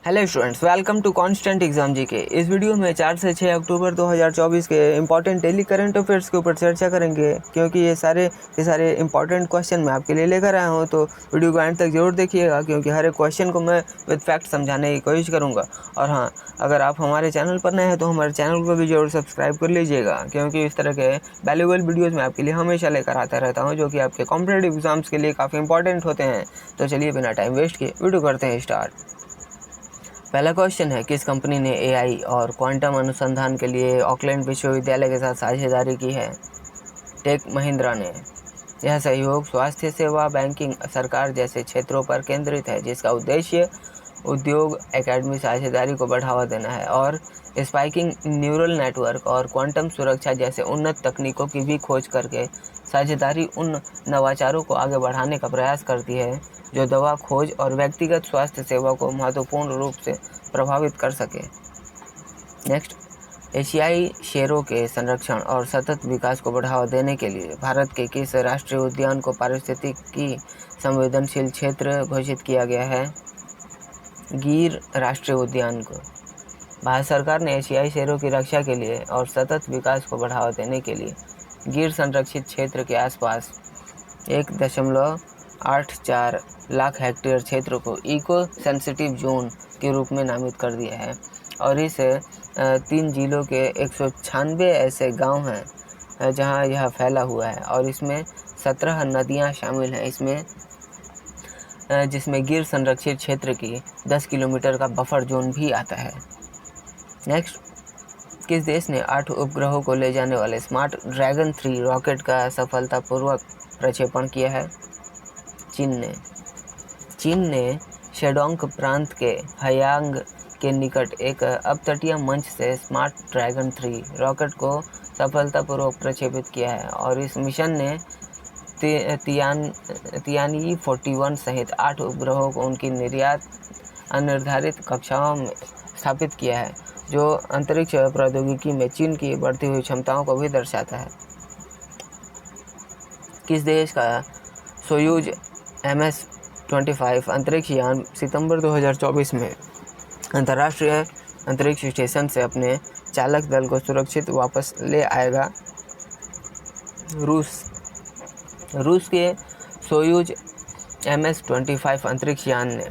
Hello students, welcome to constant exam GK. इस video में 4 से 6 अक्टूबर 2024 के इंपॉर्टेंट डेली करंट अफेयर्स के ऊपर चर्चा करेंगे, क्योंकि ये सारे इंपॉर्टेंट क्वेश्चन मैं आपके लिए लेकर आया हूँ। तो वीडियो को एंड तक जरूर देखिएगा, क्योंकि हर एक क्वेश्चन को मैं विद फैक्ट समझाने की कोशिश करूँगा। और हाँ, अगर आप हमारे चैनल पर नए हैं तो हमारे चैनल को भी जरूर सब्सक्राइब कर लीजिएगा, क्योंकि इस तरह के वैल्यूएबल वीडियोज़ मैं आपके लिए हमेशा लेकर आता रहता हूँ, जो कि आपके कॉम्पिटेटिव एग्जाम्स के लिए काफ़ी इंपॉर्टेंट होते हैं। तो चलिए बिना टाइम वेस्ट किए वीडियो करते हैं स्टार्ट। पहला क्वेश्चन है, किस कंपनी ने एआई और क्वांटम अनुसंधान के लिए ऑकलैंड विश्वविद्यालय के साथ साझेदारी की है? टेक महिंद्रा ने। यह सहयोग स्वास्थ्य सेवा, बैंकिंग, सरकार जैसे क्षेत्रों पर केंद्रित है, जिसका उद्देश्य उद्योग एकेडमी साझेदारी को बढ़ावा देना है और स्पाइकिंग न्यूरल नेटवर्क और क्वांटम सुरक्षा जैसे उन्नत तकनीकों की भी खोज करके साझेदारी उन नवाचारों को आगे बढ़ाने का प्रयास करती है जो दवा खोज और व्यक्तिगत स्वास्थ्य सेवा को महत्वपूर्ण रूप से प्रभावित कर सके। नेक्स्ट, एशियाई शेरों के संरक्षण और सतत विकास को बढ़ावा देने के लिए भारत के किस राष्ट्रीय उद्यान को पारिस्थितिकी संवेदनशील क्षेत्र घोषित किया गया है? गिर राष्ट्रीय उद्यान को। भारत सरकार ने एशियाई शेरों की रक्षा के लिए और सतत विकास को बढ़ावा देने के लिए गिर संरक्षित क्षेत्र के आसपास 1.84 लाख हेक्टेयर क्षेत्र को इको सेंसिटिव जोन के रूप में नामित कर दिया है। और इस 3 जिलों के 196 ऐसे गांव हैं जहां यह फैला हुआ है, और इसमें 17 नदियां शामिल हैं, जिसमें गिर संरक्षित क्षेत्र की 10 किलोमीटर का बफर जोन भी आता है। नेक्स्ट, किस देश ने 8 उपग्रहों को ले जाने वाले स्मार्ट ड्रैगन 3 रॉकेट का सफलतापूर्वक प्रक्षेपण किया है? चीन ने शेडोंग प्रांत के हयांग के निकट एक अपतटीय मंच से स्मार्ट ड्रैगन 3 रॉकेट को सफलतापूर्वक प्रक्षेपित किया है, और इस मिशन ने तियानी 41 सहित 8 उपग्रहों को उनकी निर्यात अनिर्धारित कक्षाओं में स्थापित किया है, जो अंतरिक्ष प्रौद्योगिकी में चीन की बढ़ती हुई क्षमताओं को भी दर्शाता है। किस देश का सोयूज MS-25 अंतरिक्ष यान सितंबर 2024 में अंतर्राष्ट्रीय अंतरिक्ष स्टेशन से अपने चालक दल को सुरक्षित वापस ले आएगा? रूस के सोयूज MS-25 अंतरिक्ष यान ने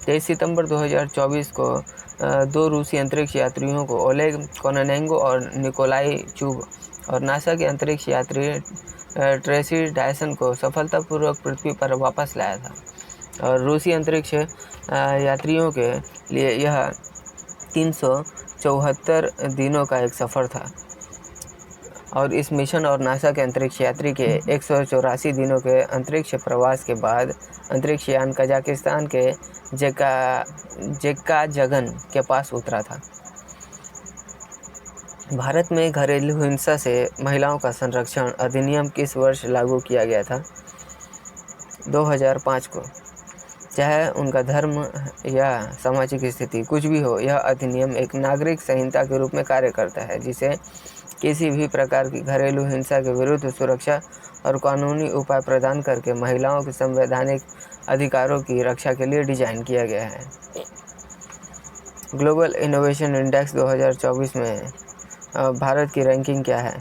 23 सितंबर 2024 को 2 रूसी अंतरिक्ष यात्रियों को ओलेग कोनोनेंको और निकोलाई चुब और नासा के अंतरिक्ष यात्री ट्रेसी डायसन को सफलतापूर्वक पृथ्वी पर वापस लाया था। और रूसी अंतरिक्ष यात्रियों के लिए यह 374 दिनों का एक सफ़र था, और इस मिशन और नासा के अंतरिक्ष यात्री के 184 दिनों के अंतरिक्ष प्रवास के बाद अंतरिक्ष यान कजाकिस्तान के जेक्काजगन के पास उतरा था। भारत में घरेलू हिंसा से महिलाओं का संरक्षण अधिनियम किस वर्ष लागू किया गया था? 2005 को। चाहे उनका धर्म या सामाजिक स्थिति कुछ भी हो, यह अधिनियम एक नागरिक संहिता के रूप में कार्य करता है, जिसे किसी भी प्रकार की घरेलू हिंसा के विरुद्ध सुरक्षा और कानूनी उपाय प्रदान करके महिलाओं के संवैधानिक अधिकारों की रक्षा के लिए डिजाइन किया गया है। ग्लोबल इनोवेशन इंडेक्स 2024 में भारत की रैंकिंग क्या है?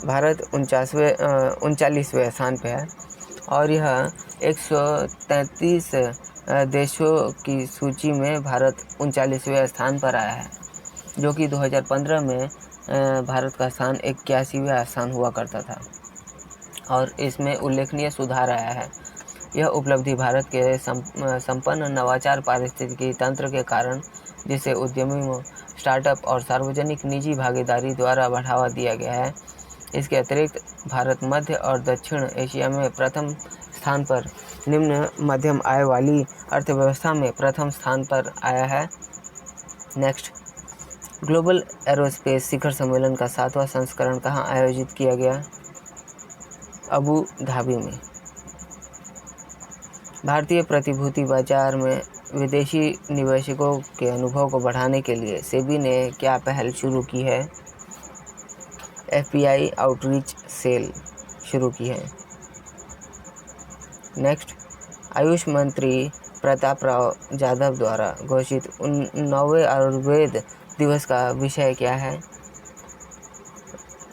भारत 39वें स्थान पे है, और यह 133 देशों की सूची में भारत 39वें स्थान पर आया है, जो कि 2015 में भारत का स्थान 81वां स्थान हुआ करता था, और इसमें उल्लेखनीय सुधार आया है। यह उपलब्धि भारत के संपन्न नवाचार पारिस्थितिकी तंत्र के कारण, जिसे उद्यमी, स्टार्टअप और सार्वजनिक निजी भागीदारी द्वारा बढ़ावा दिया गया है। इसके अतिरिक्त भारत मध्य और दक्षिण एशिया में प्रथम स्थान पर, निम्न मध्यम आय वाली अर्थव्यवस्था में प्रथम स्थान पर आया है। नेक्स्ट, ग्लोबल एरोस्पेस शिखर सम्मेलन का 7वां संस्करण कहाँ आयोजित किया गया? अबू धाबी में। भारतीय प्रतिभूति बाजार में विदेशी निवेशकों के अनुभव को बढ़ाने के लिए सेबी ने क्या पहल शुरू की है? FPI आउटरीच सेल शुरू की है। नेक्स्ट, आयुष मंत्री प्रतापराव जाधव द्वारा घोषित 9वें आयुर्वेद दिवस का विषय क्या है?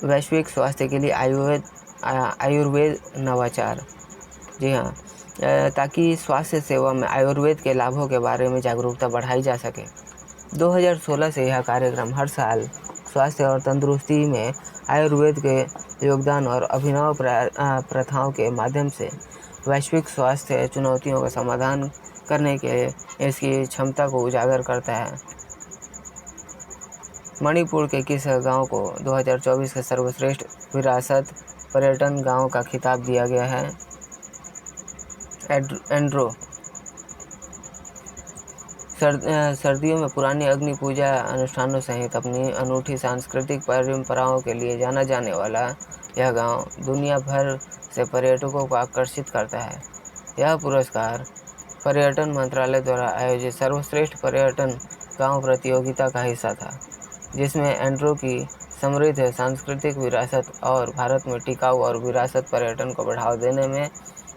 वैश्विक स्वास्थ्य के लिए आयुर्वेद नवाचार। जी हाँ, ताकि स्वास्थ्य सेवा में आयुर्वेद के लाभों के बारे में जागरूकता बढ़ाई जा सके। 2016 से यह कार्यक्रम हर साल स्वास्थ्य और तंदुरुस्ती में आयुर्वेद के योगदान और अभिनव प्रथाओं के माध्यम से वैश्विक स्वास्थ्य चुनौतियों का समाधान करने के इसकी क्षमता को उजागर करता है। मणिपुर के किस गांव को 2024 के सर्वश्रेष्ठ विरासत पर्यटन गांव का खिताब दिया गया है? एंड्रो। सर्दियों में पुरानी अग्नि पूजा अनुष्ठानों सहित अपनी अनूठी सांस्कृतिक परंपराओं के लिए जाना जाने वाला यह गांव दुनिया भर से पर्यटकों को आकर्षित करता है। यह पुरस्कार पर्यटन मंत्रालय द्वारा आयोजित सर्वश्रेष्ठ पर्यटन गांव प्रतियोगिता का हिस्सा था, जिसमें एंड्रो की समृद्ध सांस्कृतिक विरासत और भारत में टिकाऊ और विरासत पर्यटन को बढ़ावा देने में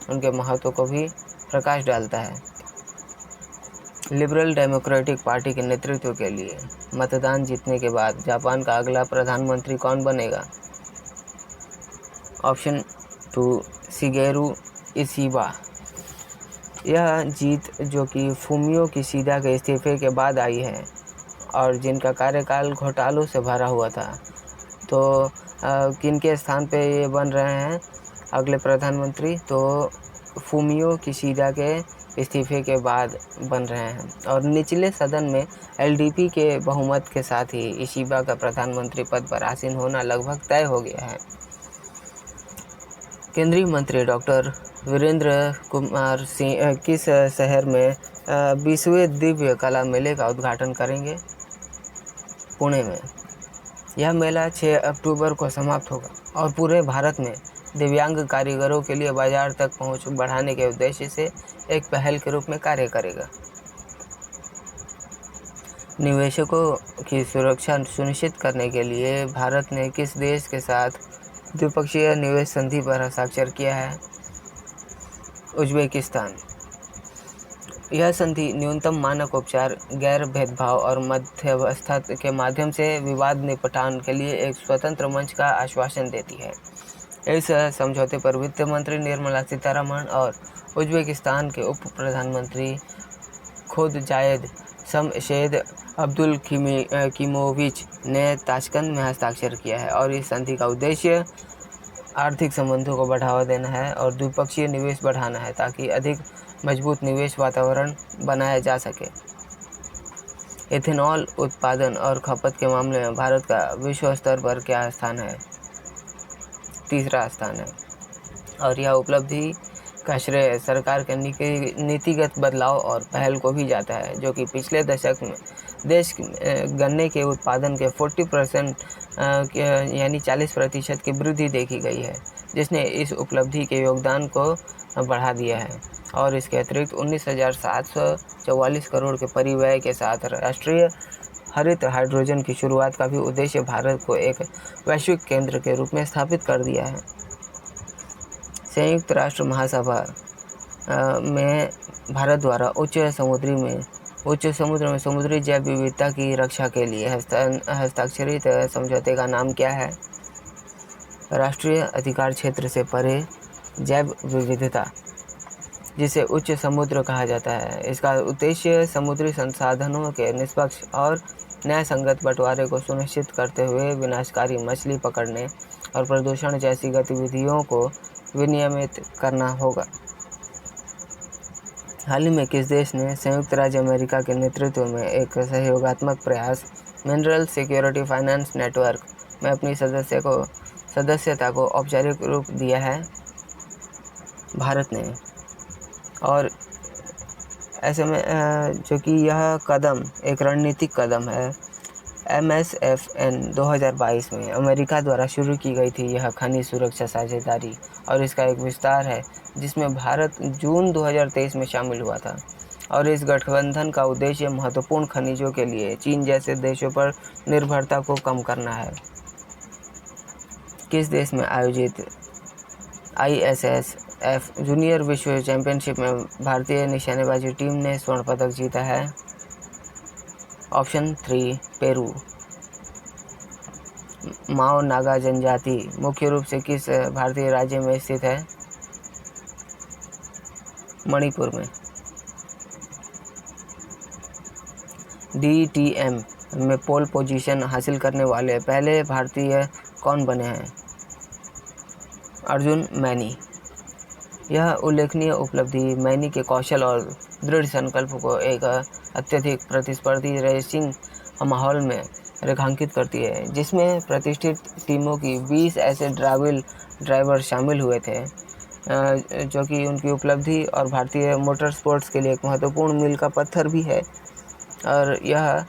उनके महत्व को भी प्रकाश डालता है। लिबरल डेमोक्रेटिक पार्टी के नेतृत्व के लिए मतदान जीतने के बाद जापान का अगला प्रधानमंत्री कौन बनेगा? Option 2 Shigeru Ishiba. यह जीत जो कि फूमियो किशिदा के इस्तीफे के बाद आई है और जिनका कार्यकाल घोटालों से भरा हुआ था, तो किनके स्थान पे ये बन रहे हैं अगले प्रधानमंत्री? तो फूमियो किशिदा के इस्तीफे के बाद बन रहे हैं और निचले सदन में एलडीपी के बहुमत के साथ ही इशिबा का प्रधानमंत्री पद पर आसीन होना लगभग तय हो गया है। केंद्रीय मंत्री डॉक्टर वीरेंद्र कुमार सिंह किस शहर में 20वें दिव्य कला मेले का उद्घाटन करेंगे? पुणे में। यह मेला 6 अक्टूबर को समाप्त होगा और पूरे भारत में दिव्यांग कारीगरों के लिए बाजार तक पहुंच बढ़ाने के उद्देश्य से एक पहल के रूप में कार्य करेगा। निवेशकों की सुरक्षा सुनिश्चित करने के लिए भारत ने किस देश के साथ द्विपक्षीय निवेश संधि पर हस्ताक्षर किया है? उज्बेकिस्तान। यह संधि न्यूनतम मानक उपचार, गैर भेदभाव और मध्यस्थता के माध्यम से विवाद निपटान के लिए एक स्वतंत्र मंच का आश्वासन देती है। इस समझौते पर वित्त मंत्री निर्मला सीतारमण और उज्बेकिस्तान के उप प्रधानमंत्री खोदजायद शमशेद अब्दुलकीमोविच ने ताशकंद में हस्ताक्षर किया है और इस संधि का उद्देश्य आर्थिक संबंधों को बढ़ावा देना है और द्विपक्षीय निवेश बढ़ाना है ताकि अधिक मजबूत निवेश वातावरण बनाया जा सके। इथेनॉल उत्पादन और खपत के मामले में भारत का विश्व स्तर पर क्या स्थान है? तीसरा स्थान है और यह उपलब्धि का श्रेय सरकार के नीतिगत बदलाव और पहल को भी जाता है, जो कि पिछले दशक में देश गन्ने के उत्पादन के 40% यानी 40% की वृद्धि देखी गई है, जिसने इस उपलब्धि के योगदान को बढ़ा दिया है। और इसके अतिरिक्त 19,744 करोड़ के परिव्यय के साथ राष्ट्रीय हरित हाइड्रोजन की शुरुआत का भी उद्देश्य भारत को एक वैश्विक केंद्र के रूप में स्थापित कर दिया है। संयुक्त राष्ट्र महासभा में भारत द्वारा उच्च समुद्र में समुद्री जैव विविधता की रक्षा के लिए हस्ताक्षरित समझौते का नाम क्या है? राष्ट्रीय अधिकार क्षेत्र से परे जैव विविधता, जिसे उच्च समुद्र कहा जाता है। इसका उद्देश्य समुद्री संसाधनों के निष्पक्ष और न्यायसंगत बंटवारे को सुनिश्चित करते हुए विनाशकारी मछली पकड़ने और प्रदूषण जैसी गतिविधियों को विनियमित करना होगा। हाल ही में किस देश ने संयुक्त राज्य अमेरिका के नेतृत्व में एक सहयोगात्मक प्रयास मिनरल सिक्योरिटी फाइनेंस नेटवर्क में अपनी सदस्यता को औपचारिक रूप दिया है? भारत ने। और ऐसे में जो कि यह कदम एक रणनीतिक कदम है। MSFN 2022 में अमेरिका द्वारा शुरू की गई थी यह खनिज सुरक्षा साझेदारी और इसका एक विस्तार है जिसमें भारत जून 2023 में शामिल हुआ था। और इस गठबंधन का उद्देश्य महत्वपूर्ण खनिजों के लिए चीन जैसे देशों पर निर्भरता को कम करना है। किस देश में आयोजित ISS F जूनियर विश्व चैंपियनशिप में भारतीय निशानेबाजी टीम ने स्वर्ण पदक जीता है? Option 3 Peru. माओ नागा जनजाति मुख्य रूप से किस भारतीय राज्य में स्थित है? मणिपुर में। DTM में पोल पोजीशन हासिल करने वाले पहले भारतीय कौन बने हैं? अर्जुन मैनी। यह उल्लेखनीय उपलब्धि मैनी के कौशल और दृढ़ संकल्प को एक अत्यधिक प्रतिस्पर्धी रेसिंग माहौल में रेखांकित करती है, जिसमें प्रतिष्ठित टीमों की 20 ऐसे ड्राइवर शामिल हुए थे, जो कि उनकी उपलब्धि और भारतीय मोटर स्पोर्ट्स के लिए एक महत्वपूर्ण मील का पत्थर भी है। और यह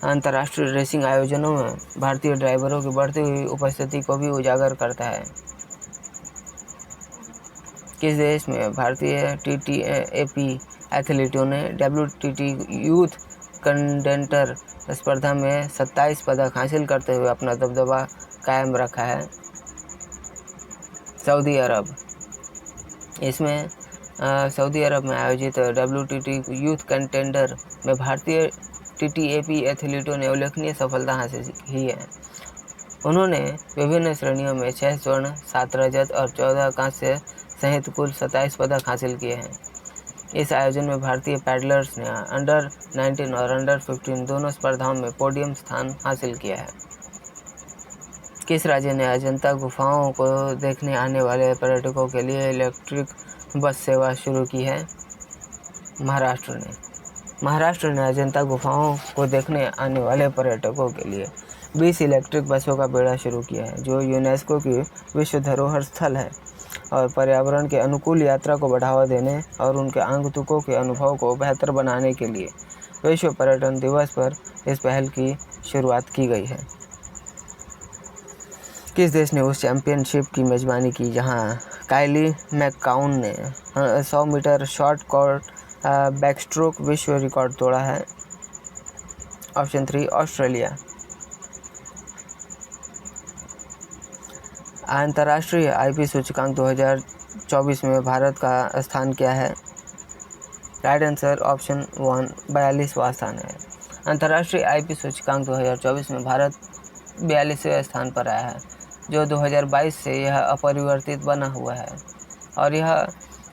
अंतर्राष्ट्रीय रेसिंग आयोजनों में भारतीय ड्राइवरों की बढ़ती हुई उपस्थिति को भी उजागर करता है। किस देश में भारतीय TTAP एथलीटों ने WTT यूथ कंटेंडर स्पर्धा में 27 पदक हासिल करते हुए अपना दबदबा कायम रखा है? सऊदी अरब। इसमें सऊदी अरब में आयोजित WTT यूथ कंटेंडर में भारतीय TTAP एथलीटों ने उल्लेखनीय सफलता हासिल की है। उन्होंने विभिन्न श्रेणियों में 6 स्वर्ण, 7 रजत और 14 कांस्य सहित कुल 27 पदक हासिल किए हैं। इस आयोजन में भारतीय पैडलर्स ने अंडर 19 और अंडर 15 दोनों स्पर्धाओं में पोडियम स्थान हासिल किया है। किस राज्य ने अजंता गुफाओं को देखने आने वाले पर्यटकों के लिए इलेक्ट्रिक बस सेवा शुरू की है? महाराष्ट्र ने। महाराष्ट्र ने अजंता गुफाओं को देखने आने वाले पर्यटकों के लिए 20 इलेक्ट्रिक बसों का बेड़ा शुरू किया है, जो यूनेस्को की विश्व धरोहर स्थल है और पर्यावरण के अनुकूल यात्रा को बढ़ावा देने और उनके आगंतुकों के अनुभव को बेहतर बनाने के लिए विश्व पर्यटन दिवस पर इस पहल की शुरुआत की गई है। किस देश ने उस चैंपियनशिप की मेजबानी की जहां काइली मैककाउन ने 100 मीटर शॉर्ट कोर्ट बैकस्ट्रोक विश्व रिकॉर्ड तोड़ा है? Option 3 Australia. अंतर्राष्ट्रीय IP सूचकांक 2024 में भारत का स्थान क्या है? राइट आंसर ऑप्शन 1 42वां स्थान है। अंतर्राष्ट्रीय IP सूचकांक 2024 में भारत 42वें स्थान पर आया है, जो 2022 से यह अपरिवर्तित बना हुआ है। और यह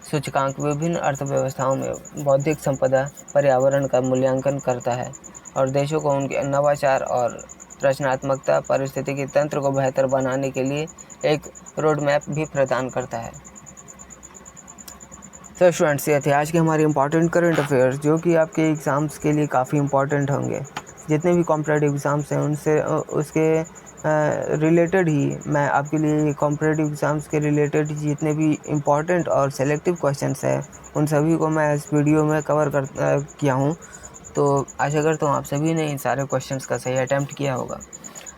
सूचकांक विभिन्न अर्थव्यवस्थाओं में बौद्धिक संपदा पर्यावरण का मूल्यांकन करता है और देशों को उनके नवाचार और रचनात्मकता पारिस्थितिकी तंत्र को बेहतर बनाने के लिए एक रोड मैप भी प्रदान करता है। तो स्टूडेंट्स, ये थे आज के हमारे इंपॉर्टेंट करंट अफेयर्स, जो कि आपके एग्ज़ाम्स के लिए काफ़ी इंपॉर्टेंट होंगे। जितने भी कॉम्पिटिटिव एग्ज़ाम्स हैं उनसे उसके रिलेटेड ही मैं आपके लिए कॉम्पिटिटिव एग्ज़ाम्स के रिलेटेड जितने भी इम्पॉर्टेंट और सेलेक्टिव क्वेश्चंस हैं उन सभी को मैं इस वीडियो में कवर किया हूँ। तो आशा करता हूँ आप सभी ने इन सारे क्वेश्चंस का सही अटैम्प्ट किया होगा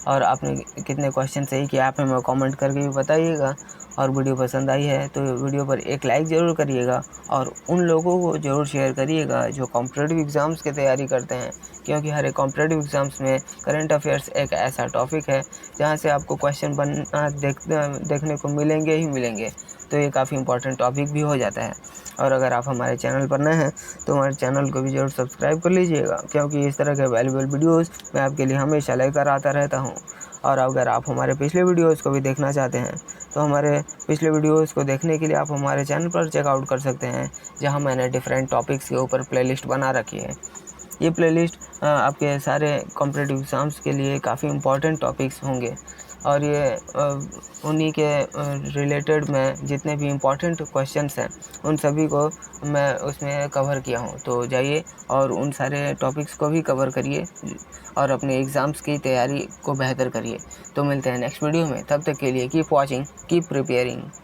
और आपने कितने क्वेश्चन सही किया आप हमें कमेंट करके भी बताइएगा। और वीडियो पसंद आई है तो वीडियो पर एक लाइक ज़रूर करिएगा और उन लोगों को ज़रूर शेयर करिएगा जो कॉम्पिटिटिव एग्ज़ाम्स की तैयारी करते हैं, क्योंकि हर एक कॉम्पिटिटिव एग्ज़ाम्स में करंट अफेयर्स एक ऐसा टॉपिक है जहाँ से आपको क्वेश्चन बनना देखने को मिलेंगे ही मिलेंगे। तो ये काफ़ी इंपॉर्टेंट टॉपिक भी हो जाता है। और अगर आप हमारे चैनल पर नए हैं तो हमारे चैनल को भी ज़रूर सब्सक्राइब कर लीजिएगा, क्योंकि इस तरह के वैल्यूएबल वीडियोस मैं आपके लिए हमेशा लेकर आता रहता हूं। और अगर आप हमारे पिछले वीडियोस को भी देखना चाहते हैं तो हमारे पिछले वीडियोस को देखने के लिए आप हमारे चैनल पर चेकआउट कर सकते हैं, जहां मैंने डिफरेंट टॉपिक्स के ऊपर प्लेलिस्ट बना रखी है। ये प्लेलिस्ट आपके सारे कॉम्पिटिटिव एग्ज़ाम्स के लिए काफ़ी इंपॉर्टेंट टॉपिक्स होंगे और ये उन्हीं के रिलेटेड मैं जितने भी इम्पोर्टेंट क्वेश्चंस हैं उन सभी को मैं उसमें कवर किया हूँ। तो जाइए और उन सारे टॉपिक्स को भी कवर करिए और अपने एग्ज़ाम्स की तैयारी को बेहतर करिए। तो मिलते हैं नेक्स्ट वीडियो में, तब तक के लिए कीप वॉचिंग, कीप प्रिपेयरिंग।